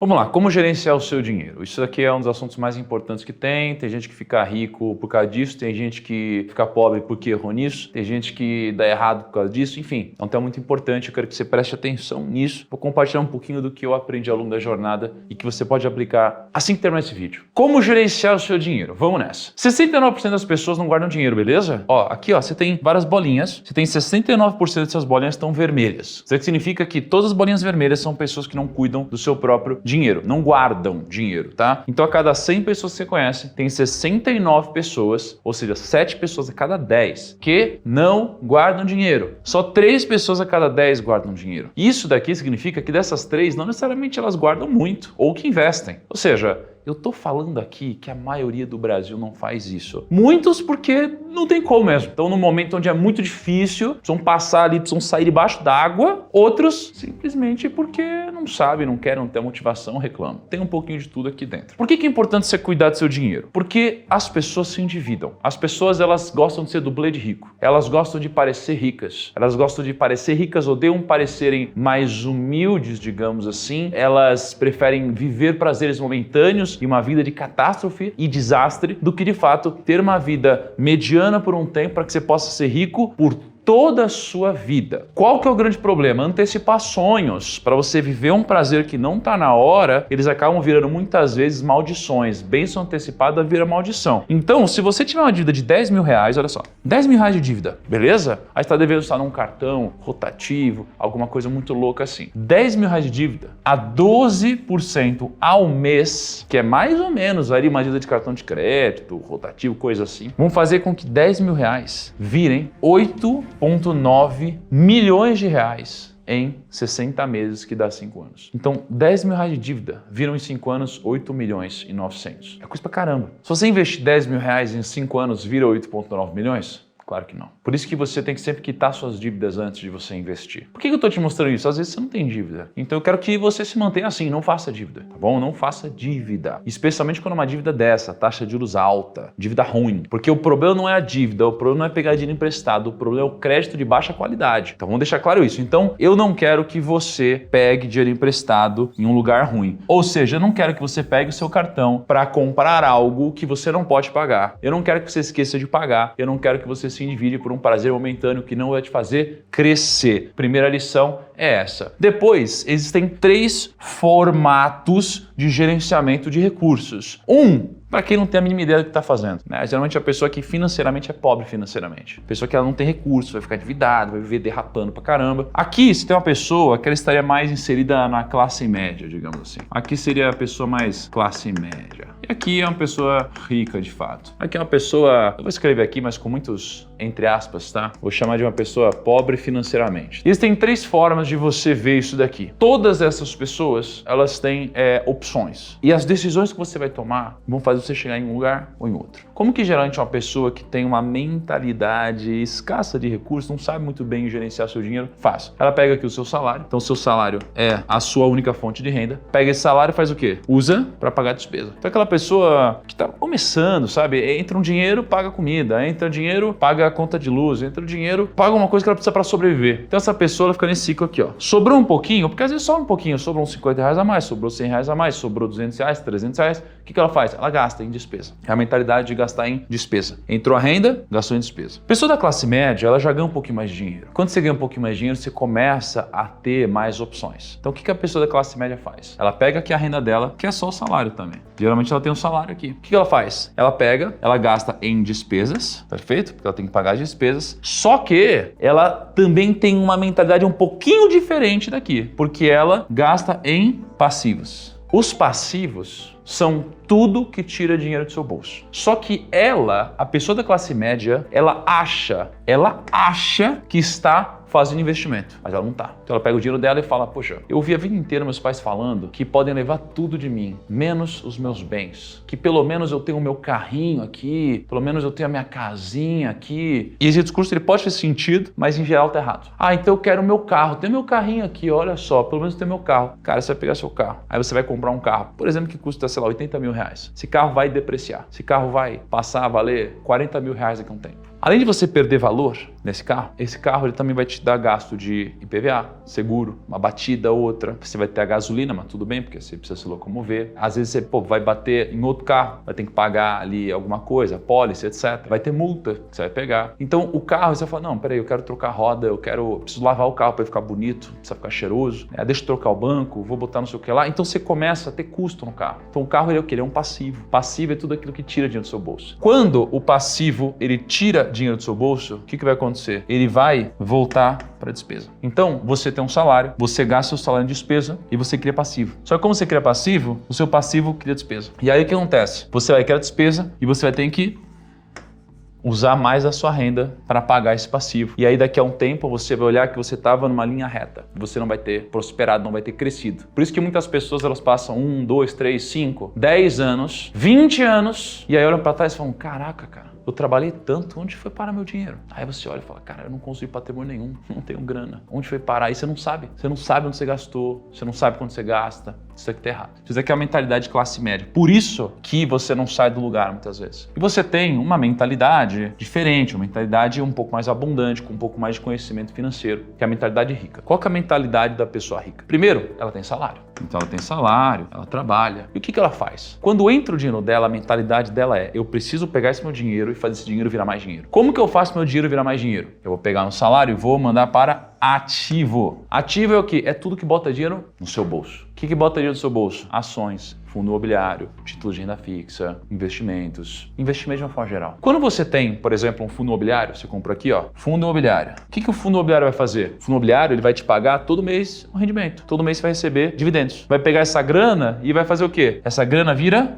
Vamos lá, como gerenciar o seu dinheiro? Isso aqui é um dos assuntos mais importantes que tem. Tem gente que fica rico por causa disso, tem gente que fica pobre porque errou nisso, tem gente que dá errado por causa disso, enfim. É um tema muito importante, eu quero que você preste atenção nisso. Vou compartilhar um pouquinho do que eu aprendi ao longo da jornada e que você pode aplicar assim que terminar esse vídeo. Como gerenciar o seu dinheiro? Vamos nessa. 69% das pessoas não guardam dinheiro, beleza? Aqui você tem várias bolinhas, você tem 69% dessas bolinhas estão vermelhas. Isso significa que todas as bolinhas vermelhas são pessoas que não cuidam do seu próprio dinheiro, não guardam dinheiro, tá? Então a cada 100 pessoas que você conhece, tem 69 pessoas, ou seja, 7 pessoas a cada 10 que não guardam dinheiro. Só 3 pessoas a cada 10 guardam dinheiro. Isso daqui significa que dessas 3, não necessariamente elas guardam muito, ou que investem. Ou seja, eu tô falando aqui que a maioria do Brasil não faz isso. Muitos porque não tem como mesmo. Então, no momento onde é muito difícil, precisam passar ali, precisam sair debaixo d'água. Outros, simplesmente porque não sabem, não querem ter motivação, reclamam. Tem um pouquinho de tudo aqui dentro. Por que é importante você cuidar do seu dinheiro? Porque as pessoas se endividam. As pessoas, elas gostam de ser dublê de rico. Elas gostam de parecer ricas. Elas gostam de parecer ricas, odeiam parecerem mais humildes, digamos assim. Elas preferem viver prazeres momentâneos e uma vida de catástrofe e desastre do que, de fato, ter uma vida mediana por um tempo para que você possa ser rico por toda a sua vida. Qual que é o grande problema? Antecipar sonhos. Para você viver um prazer que não está na hora, eles acabam virando muitas vezes maldições. Bênção antecipada vira maldição. Então, se você tiver uma dívida de 10 mil reais, olha só, 10 mil reais de dívida, beleza? Aí você está devendo estar num cartão rotativo, alguma coisa muito louca assim. 10 mil reais de dívida a 12% ao mês, que é mais ou menos ali uma dívida de cartão de crédito, rotativo, coisa assim, vão fazer com que 10 mil reais virem 8,9 milhões de reais em 60 meses, que dá 5 anos. Então, 10 mil reais de dívida viram em 5 anos 8 milhões e 900. É coisa pra caramba. Se você investir 10 mil reais em 5 anos, vira 8,9 milhões? Claro que não. Por isso que você tem que sempre quitar suas dívidas antes de você investir. Por que eu estou te mostrando isso? Às vezes você não tem dívida. Então eu quero que você se mantenha assim, não faça dívida, tá bom? Não faça dívida. Especialmente quando é uma dívida dessa, taxa de juros alta, dívida ruim. Porque o problema não é a dívida, o problema não é pegar dinheiro emprestado, o problema é o crédito de baixa qualidade. Então vamos deixar claro isso. Então eu não quero que você pegue dinheiro emprestado em um lugar ruim. Ou seja, eu não quero que você pegue o seu cartão para comprar algo que você não pode pagar. Eu não quero que você esqueça de pagar. Eu não quero que você se endivide por um prazer momentâneo que não vai te fazer crescer. Primeira lição é essa. Depois, existem 3 formatos de gerenciamento de recursos. Para quem não tem a mínima ideia do que está fazendo, né? Geralmente a pessoa que financeiramente é pobre financeiramente. Pessoa que ela não tem recursos, vai ficar endividada, vai viver derrapando pra caramba. Aqui, se tem uma pessoa que ela estaria mais inserida na classe média, digamos assim. Aqui seria a pessoa mais classe média. E aqui é uma pessoa rica, de fato. Aqui é uma pessoa, eu vou escrever aqui, mas com muitos entre aspas, tá? Vou chamar de uma pessoa pobre financeiramente. Existem 3 formas de você ver isso daqui. Todas essas pessoas, elas têm opções. E as decisões que você vai tomar vão fazer você chegar em um lugar ou em outro. Como que geralmente uma pessoa que tem uma mentalidade escassa de recursos, não sabe muito bem gerenciar seu dinheiro, faz? Ela pega aqui o seu salário, então o seu salário é a sua única fonte de renda, pega esse salário e faz o quê? Usa para pagar despesa. Então aquela pessoa que tá começando, sabe? Entra um dinheiro, paga comida, entra dinheiro, paga a conta de luz, entra o dinheiro, paga uma coisa que ela precisa para sobreviver. Então essa pessoa ela fica nesse ciclo aqui, ó. Sobrou um pouquinho, porque às vezes só um pouquinho, sobrou uns 50 reais a mais, sobrou 100 reais a mais, sobrou 200 reais, 300 reais. O que ela faz? Ela gasta em despesa. É a mentalidade de gastar em despesa. Entrou a renda, gastou em despesa. Pessoa da classe média, ela já ganha um pouquinho mais de dinheiro. Quando você ganha um pouquinho mais de dinheiro, você começa a ter mais opções. Então o que a pessoa da classe média faz? Ela pega aqui a renda dela, que é só o salário também. Geralmente ela tem um salário aqui. O que ela faz? Ela pega, ela gasta em despesas, perfeito? Porque ela tem que pagar as despesas. Só que ela também tem uma mentalidade um pouquinho diferente daqui, porque ela gasta em passivos. Os passivos são tudo que tira dinheiro do seu bolso. Só que ela, a pessoa da classe média, ela acha que está fazendo investimento, mas ela não tá. Então ela pega o dinheiro dela e fala, poxa, eu ouvi a vida inteira meus pais falando que podem levar tudo de mim, menos os meus bens. Que pelo menos eu tenho o meu carrinho aqui, pelo menos eu tenho a minha casinha aqui. E esse discurso ele pode fazer sentido, mas em geral tá errado. Ah, então eu quero o meu carro, tem meu carrinho aqui, olha só, pelo menos tem meu carro. Cara, você vai pegar seu carro, aí você vai comprar um carro, por exemplo, que custa, sei lá, 80 mil reais. Esse carro vai depreciar, esse carro vai passar a valer 40 mil reais daqui a um tempo. Além de você perder valor nesse carro, esse carro ele também vai te dar gasto de IPVA, seguro, uma batida, outra. Você vai ter a gasolina, mas tudo bem, porque você precisa se locomover. Às vezes você vai bater em outro carro, vai ter que pagar ali alguma coisa, pólice, etc. Vai ter multa que você vai pegar. Então o carro, você vai falar, não, peraí, eu quero trocar a roda, preciso lavar o carro para ficar bonito, precisa ficar cheiroso, deixa eu trocar o banco, vou botar não sei o que lá. Então você começa a ter custo no carro. Então o carro ele é o quê? Ele é um passivo. Passivo é tudo aquilo que tira dinheiro do seu bolso. Quando o passivo ele tira dinheiro do seu bolso, o que vai acontecer? Ele vai voltar para a despesa. Então, você tem um salário, você gasta o seu salário em despesa e você cria passivo. Só que como você cria passivo, o seu passivo cria despesa. E aí o que acontece? Você vai criar despesa e você vai ter que usar mais a sua renda para pagar esse passivo. E aí daqui a um tempo você vai olhar que você estava numa linha reta. Você não vai ter prosperado, não vai ter crescido. Por isso que muitas pessoas elas passam 1, 2, 3, 5, 10 anos, 20 anos e aí olham para trás e falam, caraca, cara, eu trabalhei tanto, onde foi parar meu dinheiro? Aí você olha e fala, cara, eu não construí patrimônio nenhum, não tenho grana. Onde foi parar? Aí você não sabe onde você gastou, você não sabe quando você gasta. Isso aqui tá errado. Isso aqui é a mentalidade de classe média. Por isso que você não sai do lugar muitas vezes. E você tem uma mentalidade diferente, uma mentalidade um pouco mais abundante, com um pouco mais de conhecimento financeiro, que é a mentalidade rica. Qual que é a mentalidade da pessoa rica? Primeiro, ela tem salário. Então ela tem salário, ela trabalha. E o que ela faz? Quando entra o dinheiro dela, a mentalidade dela é, eu preciso pegar esse meu dinheiro e fazer esse dinheiro virar mais dinheiro. Como que eu faço meu dinheiro virar mais dinheiro? Eu vou pegar no salário e vou mandar para ativo. Ativo é o quê? É tudo que bota dinheiro no seu bolso. O que bota dinheiro no seu bolso? Ações, fundo imobiliário, títulos de renda fixa, investimentos de uma forma geral. Quando você tem, por exemplo, um fundo imobiliário, você compra aqui, ó, fundo imobiliário. O que o fundo imobiliário vai fazer? O fundo imobiliário ele vai te pagar todo mês um rendimento. Todo mês você vai receber dividendos. Vai pegar essa grana e vai fazer o quê? Essa grana vira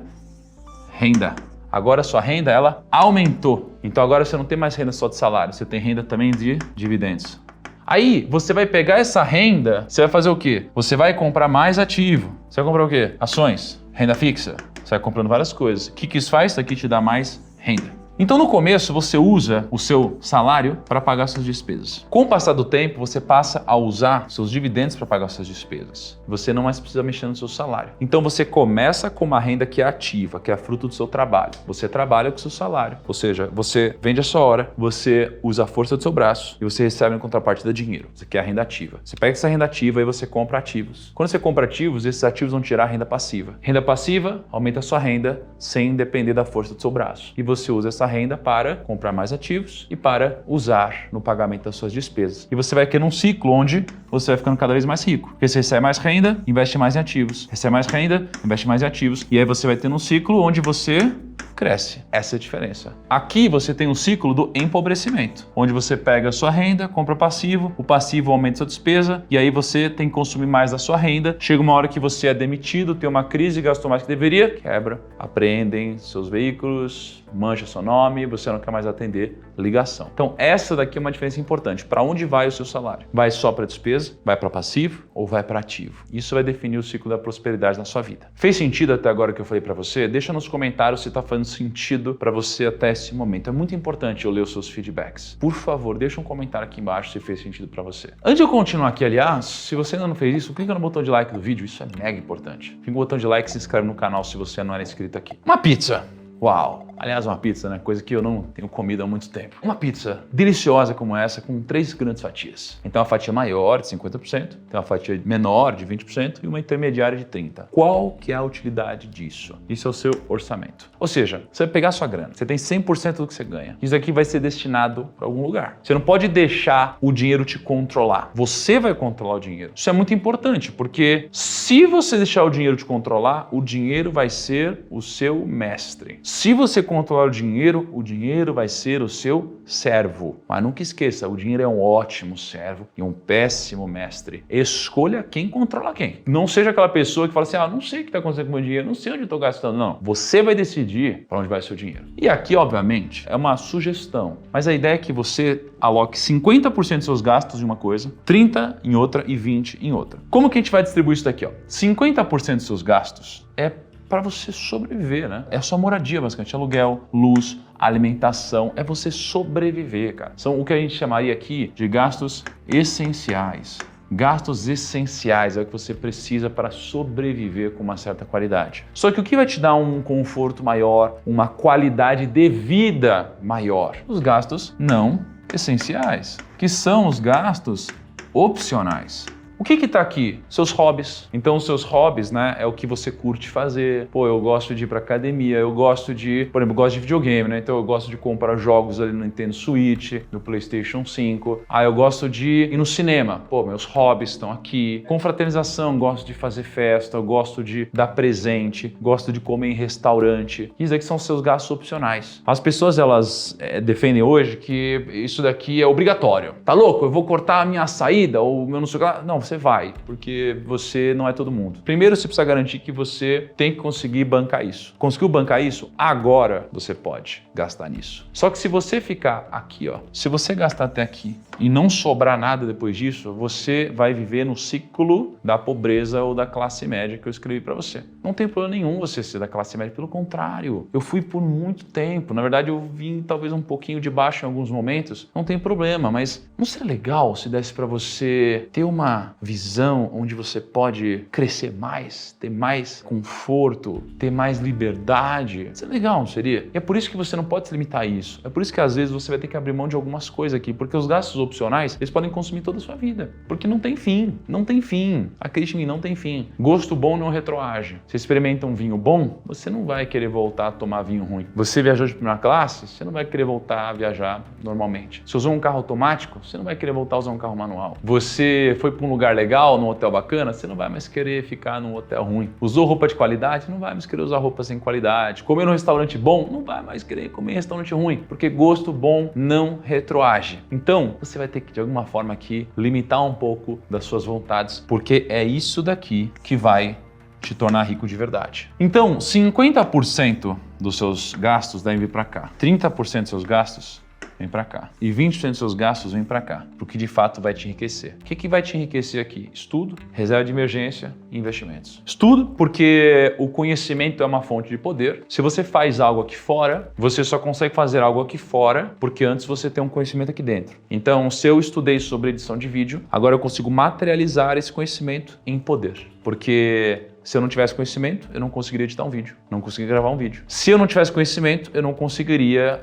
renda. Agora a sua renda, ela aumentou. Então agora você não tem mais renda só de salário, você tem renda também de dividendos. Aí você vai pegar essa renda, você vai fazer o quê? Você vai comprar mais ativo. Você vai comprar o quê? Ações, renda fixa. Você vai comprando várias coisas. O que isso faz? Isso aqui te dá mais renda. Então no começo você usa o seu salário para pagar suas despesas. Com o passar do tempo você passa a usar seus dividendos para pagar suas despesas. Você não mais precisa mexer no seu salário. Então você começa com uma renda que é ativa, que é fruto do seu trabalho. Você trabalha com o seu salário, ou seja, você vende a sua hora, você usa a força do seu braço e você recebe em contrapartida dinheiro. Isso aqui é a renda ativa. Você pega essa renda ativa e você compra ativos. Quando você compra ativos, esses ativos vão tirar a renda passiva. Renda passiva aumenta a sua renda sem depender da força do seu braço. E você usa essa renda para comprar mais ativos e para usar no pagamento das suas despesas. E você vai criando um ciclo onde você vai ficando cada vez mais rico. Porque você recebe mais renda, investe mais em ativos. Recebe mais renda, investe mais em ativos. E aí você vai tendo um ciclo onde você cresce. Essa é a diferença. Aqui você tem um ciclo do empobrecimento, onde você pega a sua renda, compra passivo, o passivo aumenta a sua despesa e aí você tem que consumir mais da sua renda. Chega uma hora que você é demitido, tem uma crise, gastou mais que deveria, quebra, apreendem seus veículos, mancha seu nome, você não quer mais atender ligação. Então essa daqui é uma diferença importante. Para onde vai o seu salário? Vai só para despesa? Vai para passivo ou vai para ativo? Isso vai definir o ciclo da prosperidade na sua vida. Fez sentido até agora o que eu falei para você? Deixa nos comentários se está fazendo sentido para você até esse momento. É muito importante eu ler os seus feedbacks. Por favor, deixa um comentário aqui embaixo se fez sentido para você. Antes de eu continuar aqui, aliás, se você ainda não fez isso, clica no botão de like do vídeo, isso é mega importante. Clica no botão de like e se inscreve no canal se você não era inscrito aqui. Uma pizza! Uau! Aliás, uma pizza, né? Coisa que eu não tenho comido há muito tempo. Uma pizza deliciosa como essa, com 3 grandes fatias. Então, uma fatia maior de 50%, tem uma fatia menor de 20% e uma intermediária de 30%. Qual que é a utilidade disso? Isso é o seu orçamento. Ou seja, você vai pegar a sua grana, você tem 100% do que você ganha. Isso aqui vai ser destinado para algum lugar. Você não pode deixar o dinheiro te controlar. Você vai controlar o dinheiro. Isso é muito importante, porque se você deixar o dinheiro te controlar, o dinheiro vai ser o seu mestre. Se você controlar o dinheiro vai ser o seu servo. Mas nunca esqueça, o dinheiro é um ótimo servo e um péssimo mestre. Escolha quem controla quem. Não seja aquela pessoa que fala assim, não sei o que está acontecendo com o meu dinheiro, não sei onde eu estou gastando. Não, você vai decidir para onde vai o seu dinheiro. E aqui, obviamente, é uma sugestão, mas a ideia é que você aloque 50% dos seus gastos em uma coisa, 30% em outra e 20% em outra. Como que a gente vai distribuir isso daqui? 50% dos seus gastos é para você sobreviver, né? É a sua moradia, basicamente, aluguel, luz, alimentação, é você sobreviver, cara. São o que a gente chamaria aqui de gastos essenciais. Gastos essenciais é o que você precisa para sobreviver com uma certa qualidade. Só que o que vai te dar um conforto maior, uma qualidade de vida maior? Os gastos não essenciais, que são os gastos opcionais. O que está aqui? Seus hobbies. Então, os seus hobbies, né, é o que você curte fazer. Pô, eu gosto de ir pra academia, eu gosto de, por exemplo, eu gosto de videogame, né? Então, eu gosto de comprar jogos ali no Nintendo Switch, no PlayStation 5. Ah, eu gosto de ir no cinema. Pô, meus hobbies estão aqui. Confraternização, gosto de fazer festa, eu gosto de dar presente, gosto de comer em restaurante. Isso daqui são seus gastos opcionais. As pessoas, elas defendem hoje que isso daqui é obrigatório. Tá louco? Eu vou cortar a minha saída ou o meu não sei o que lá. Não, você vai, porque você não é todo mundo. Primeiro, você precisa garantir que você tem que conseguir bancar isso. Conseguiu bancar isso? Agora você pode gastar nisso. Só que se você ficar aqui, ó, se você gastar até aqui e não sobrar nada depois disso, você vai viver no ciclo da pobreza ou da classe média que eu escrevi para você. Não tem problema nenhum você ser da classe média, pelo contrário. Eu fui por muito tempo. Na verdade, eu vim talvez um pouquinho de baixo em alguns momentos. Não tem problema, mas não seria legal se desse para você ter uma visão onde você pode crescer mais, ter mais conforto, ter mais liberdade? Isso é legal, não seria? E é por isso que você não pode se limitar a isso. É por isso que às vezes você vai ter que abrir mão de algumas coisas aqui, porque os gastos opcionais, eles podem consumir toda a sua vida, porque não tem fim, não tem fim. Acredite em mim, não tem fim. Gosto bom não retroage. Você experimenta um vinho bom, você não vai querer voltar a tomar vinho ruim. Você viajou de primeira classe, você não vai querer voltar a viajar normalmente. Se usou um carro automático, você não vai querer voltar a usar um carro manual. Você foi para um lugar legal, num hotel bacana, você não vai mais querer ficar num hotel ruim. Usou roupa de qualidade, não vai mais querer usar roupa sem qualidade. Comeu num restaurante bom, não vai mais querer comer em restaurante ruim, porque gosto bom não retroage. Então, você vai ter que, de alguma forma aqui, limitar um pouco das suas vontades, porque é isso daqui que vai te tornar rico de verdade. Então, 50% dos seus gastos devem vir para cá. 30% dos seus gastos vem para cá. E 20% dos seus gastos vem para cá, porque de fato vai te enriquecer. O que vai te enriquecer aqui? Estudo, reserva de emergência e investimentos. Estudo, porque o conhecimento é uma fonte de poder. Se você faz algo aqui fora, você só consegue fazer algo aqui fora porque antes você tem um conhecimento aqui dentro. Então, se eu estudei sobre edição de vídeo, agora eu consigo materializar esse conhecimento em poder. Porque se eu não tivesse conhecimento, eu não conseguiria editar um vídeo, não conseguiria gravar um vídeo. Se eu não tivesse conhecimento, eu não conseguiria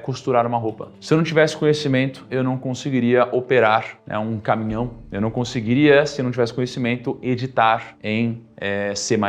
costurar uma roupa. Se eu não tivesse conhecimento, eu não conseguiria operar um caminhão. Eu não conseguiria, se eu não tivesse conhecimento, editar em C++,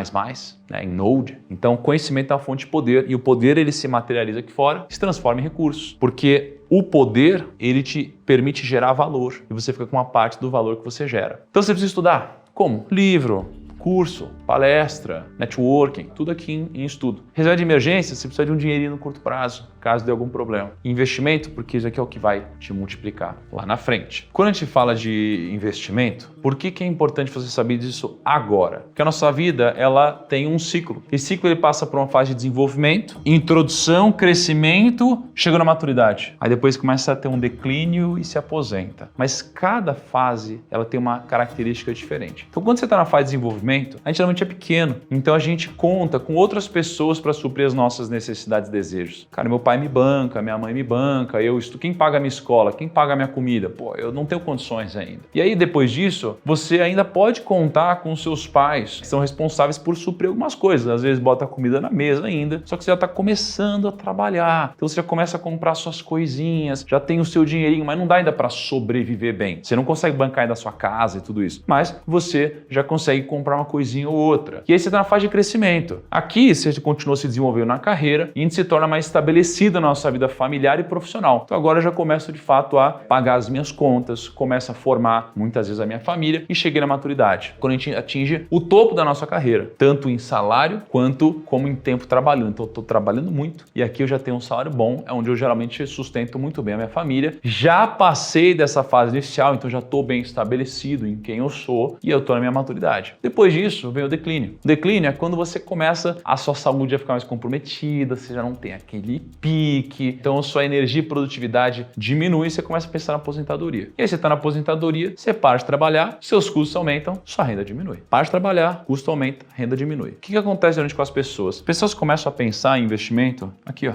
em Node. Então, conhecimento é uma fonte de poder e o poder ele se materializa aqui fora, se transforma em recursos, porque o poder ele te permite gerar valor e você fica com uma parte do valor que você gera. Então, você precisa estudar. Como? Livro, curso, palestra, networking, tudo aqui em estudo. Reserva de emergência, você precisa de um dinheirinho no curto prazo, caso dê algum problema. Investimento, porque isso aqui é o que vai te multiplicar lá na frente. Quando a gente fala de investimento, por que é importante você saber disso agora? Porque a nossa vida, ela tem um ciclo. Esse ciclo ele passa por uma fase de desenvolvimento, introdução, crescimento, chega na maturidade. Aí depois começa a ter um declínio e se aposenta. Mas cada fase, ela tem uma característica diferente. Então, quando você está na fase de desenvolvimento, a gente geralmente é pequeno, então a gente conta com outras pessoas para suprir as nossas necessidades e desejos. Cara, meu pai me banca, minha mãe me banca, quem paga a minha escola, quem paga a minha comida? Pô, eu não tenho condições ainda. E aí, depois disso, você ainda pode contar com seus pais, que são responsáveis por suprir algumas coisas. Às vezes bota a comida na mesa ainda, só que você já está começando a trabalhar. Então você já começa a comprar suas coisinhas, já tem o seu dinheirinho, mas não dá ainda para sobreviver bem. Você não consegue bancar ainda a sua casa e tudo isso, mas você já consegue comprar uma coisinha ou outra. E aí você está na fase de crescimento. Aqui você continua se desenvolvendo na carreira e a gente se torna mais estabelecido na nossa vida familiar e profissional. Então agora eu já começo de fato a pagar as minhas contas, começo a formar muitas vezes a minha família e cheguei na maturidade. Quando a gente atinge o topo da nossa carreira, tanto em salário quanto como em tempo trabalhando. Então eu estou trabalhando muito e aqui eu já tenho um salário bom, é onde eu geralmente sustento muito bem a minha família. Já passei dessa fase inicial, então já estou bem estabelecido em quem eu sou e eu estou na minha maturidade. Depois disso vem o declínio. O declínio é quando você começa a sua saúde a ficar mais comprometida, você já não tem aquele pique, então a sua energia e produtividade diminui e você começa a pensar na aposentadoria. E aí você está na aposentadoria, você para de trabalhar, seus custos aumentam, sua renda diminui. Para de trabalhar, custo aumenta, renda diminui. O que acontece geralmente com as pessoas? As pessoas começam a pensar em investimento aqui, ó.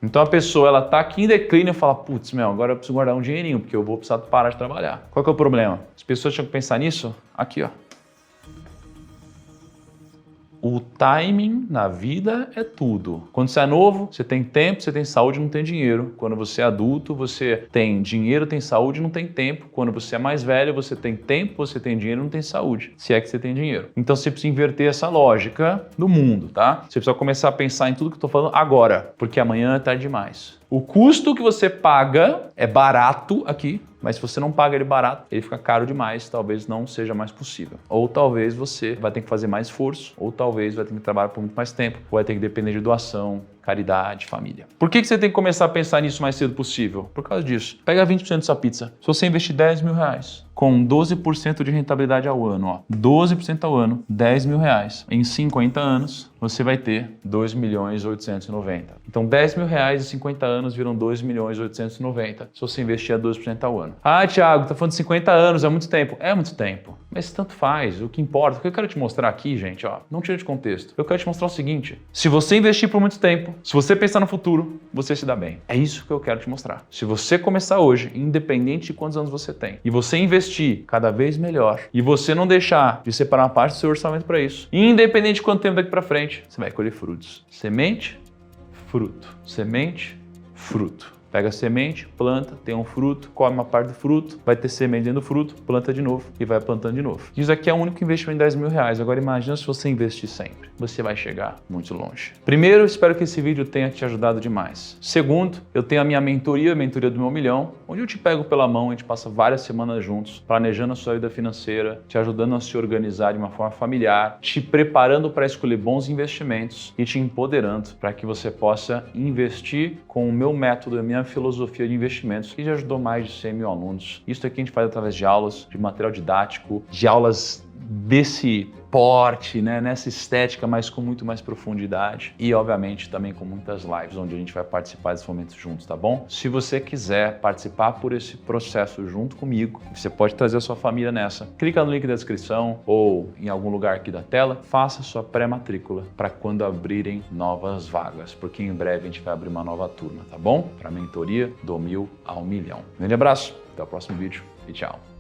Então a pessoa, ela tá aqui em declínio e fala, putz, meu, agora eu preciso guardar um dinheirinho, porque eu vou precisar parar de trabalhar. Qual que é o problema? As pessoas tinham que pensar nisso aqui, ó. O timing na vida é tudo. Quando você é novo, você tem tempo, você tem saúde, não tem dinheiro. Quando você é adulto, você tem dinheiro, tem saúde, não tem tempo. Quando você é mais velho, você tem tempo, você tem dinheiro, não tem saúde. Se é que você tem dinheiro. Então você precisa inverter essa lógica do mundo, tá? Você precisa começar a pensar em tudo que eu tô falando agora, porque amanhã é tarde demais. O custo que você paga é barato aqui, mas se você não paga ele barato, ele fica caro demais, talvez não seja mais possível. Ou talvez você vai ter que fazer mais esforço, ou talvez vai ter que trabalhar por muito mais tempo, ou vai ter que depender de doação, caridade, família. Por que você tem que começar a pensar nisso o mais cedo possível? Por causa disso. Pega 20% dessa pizza. Se você investir 10 mil reais, com 12% de rentabilidade ao ano, ó, 12% ao ano, 10 mil reais. Em 50 anos, você vai ter 2.890.000. Então 10 mil reais em 50 anos viram 2.890.000 se você investir a 12% ao ano. Ah, Thiago, tá falando de 50 anos, é muito tempo. É muito tempo, mas tanto faz. O que importa, o que eu quero te mostrar aqui, gente, ó, não tira de contexto. Eu quero te mostrar o seguinte, se você investir por muito tempo, se você pensar no futuro, você se dá bem. É isso que eu quero te mostrar. Se você começar hoje, independente de quantos anos você tem, e você investir cada vez melhor, e você não deixar de separar uma parte do seu orçamento para isso, independente de quanto tempo daqui para frente, você vai colher frutos. Semente, fruto. Semente, fruto. Pega a semente, planta, tem um fruto, come uma parte do fruto, vai ter semente dentro do fruto, planta de novo e vai plantando de novo. Isso aqui é o único investimento de 10 mil reais. Agora imagina se você investir sempre. Você vai chegar muito longe. Primeiro, eu espero que esse vídeo tenha te ajudado demais. Segundo, eu tenho a minha mentoria, a mentoria do meu milhão, onde eu te pego pela mão, a gente passa várias semanas juntos, planejando a sua vida financeira, te ajudando a se organizar de uma forma familiar, te preparando para escolher bons investimentos e te empoderando para que você possa investir com o meu método, a minha filosofia de investimentos, que já ajudou mais de 100 mil alunos. Isso aqui a gente faz através de aulas, de material didático, de aulas desse porte, né, nessa estética, mas com muito mais profundidade e, obviamente, também com muitas lives, onde a gente vai participar desses momentos juntos, tá bom? Se você quiser participar por esse processo junto comigo, você pode trazer a sua família nessa. Clica no link da descrição ou em algum lugar aqui da tela, faça sua pré-matrícula para quando abrirem novas vagas, porque em breve a gente vai abrir uma nova turma, tá bom? Para a mentoria do 1000 ao 1.000.000. Grande abraço, até o próximo vídeo e tchau!